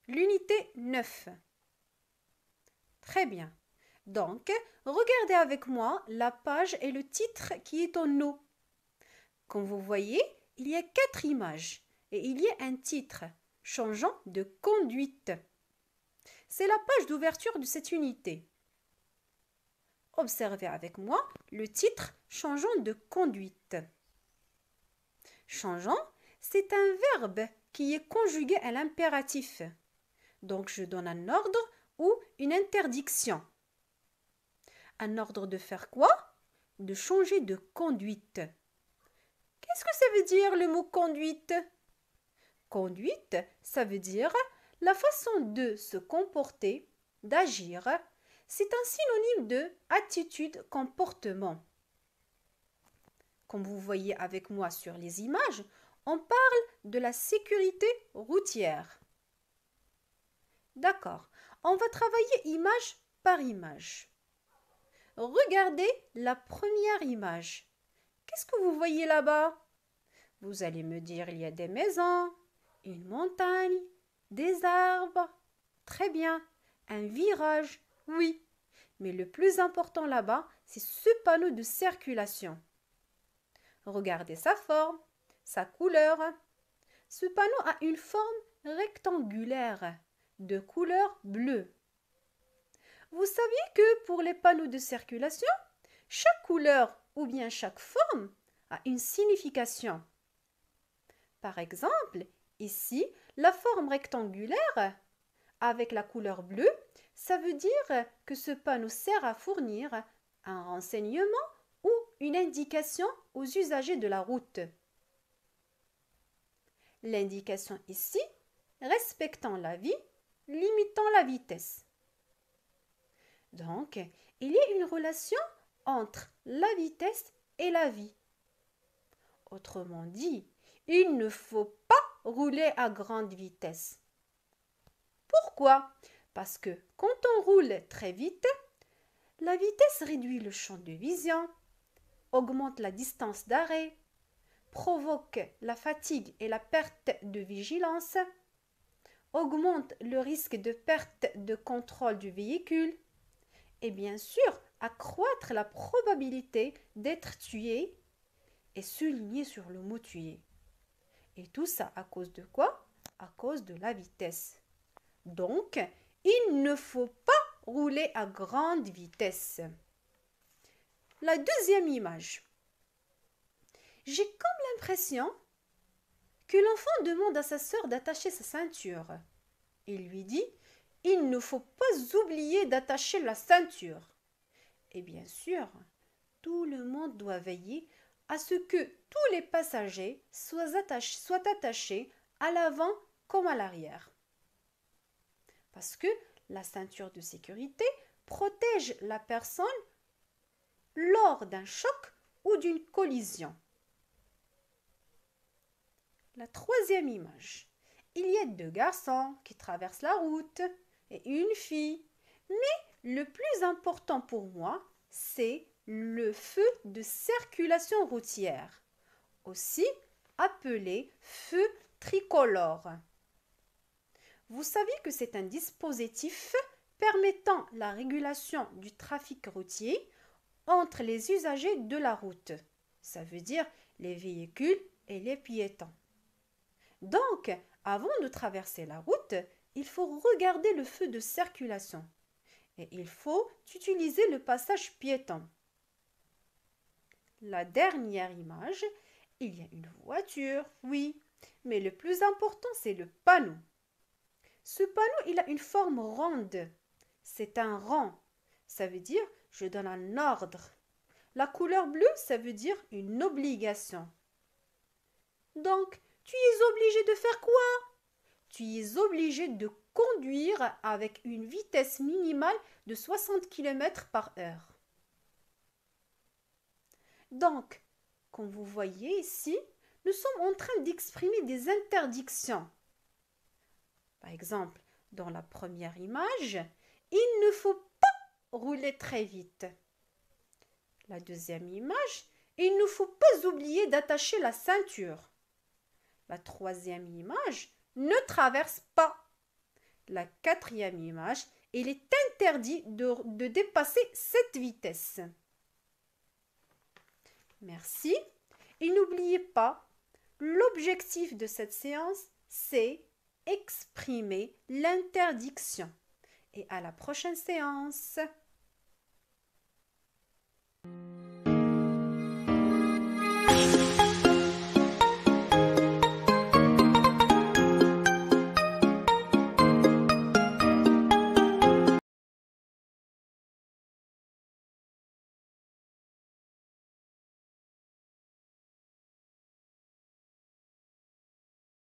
L'unité 9. Très bien. Donc, regardez avec moi la page et le titre qui est en haut. Comme vous voyez, il y a 4 images et il y a un titre changeant de conduite. C'est la page d'ouverture de cette unité. Observez avec moi le titre changeant de conduite. Changeant, c'est un verbe qui est conjugué à l'impératif. Donc, je donne un ordre ou une interdiction. Un ordre de faire quoi? De changer de conduite. Qu'est-ce que ça veut dire le mot conduite? Conduite, ça veut dire la façon de se comporter, d'agir. C'est un synonyme de attitude, comportement. Comme vous voyez avec moi sur les images, on parle de la sécurité routière. D'accord, on va travailler image par image. Regardez la première image. Qu'est-ce que vous voyez là-bas? Vous allez me dire, il y a des maisons, une montagne, des arbres. Très bien, un virage, oui. Mais le plus important là-bas, c'est ce panneau de circulation. Regardez sa forme, sa couleur. Ce panneau a une forme rectangulaire de couleur bleue. Vous saviez que pour les panneaux de circulation, chaque couleur ou bien chaque forme a une signification. Par exemple, ici, la forme rectangulaire avec la couleur bleue, ça veut dire que ce panneau sert à fournir un renseignement ou une indication aux usagers de la route. L'indication ici, respectant la vie, limitant la vitesse. Donc, il y a une relation entre la vitesse et la vie. Autrement dit, il ne faut pas rouler à grande vitesse. Pourquoi? Parce que quand on roule très vite, la vitesse réduit le champ de vision, augmente la distance d'arrêt, provoque la fatigue et la perte de vigilance, augmente le risque de perte de contrôle du véhicule et bien sûr accroître la probabilité d'être tué et souligner sur le mot tuer. Et tout ça à cause de quoi? À cause de la vitesse. Donc, il ne faut pas rouler à grande vitesse. La deuxième image. J'ai comme l'impression que l'enfant demande à sa sœur d'attacher sa ceinture. Il lui dit, il ne faut pas oublier d'attacher la ceinture. Et bien sûr, tout le monde doit veiller à ce que tous les passagers soient attachés à l'avant comme à l'arrière. Parce que la ceinture de sécurité protège la personne lors d'un choc ou d'une collision. La troisième image. Il y a 2 garçons qui traversent la route et une fille. Mais le plus important pour moi, c'est le feu de circulation routière, aussi appelé feu tricolore. Vous savez que c'est un dispositif permettant la régulation du trafic routier entre les usagers de la route. Ça veut dire les véhicules et les piétons. Donc, avant de traverser la route, il faut regarder le feu de circulation et il faut utiliser le passage piéton. La dernière image, il y a une voiture, oui, mais le plus important, c'est le panneau. Ce panneau, il a une forme ronde. C'est un rang. Ça veut dire, je donne un ordre. La couleur bleue, ça veut dire une obligation. Donc, tu es obligé de faire quoi? Tu es obligé de conduire avec une vitesse minimale de 60 km/h. Donc, comme vous voyez ici, nous sommes en train d'exprimer des interdictions. Par exemple, dans la première image, il ne faut pas rouler très vite. La deuxième image, il ne faut pas oublier d'attacher la ceinture. La troisième image, ne traverse pas. La quatrième image, il est interdit de dépasser cette vitesse. Merci. Et n'oubliez pas, l'objectif de cette séance, c'est exprimer l'interdiction. Et à la prochaine séance.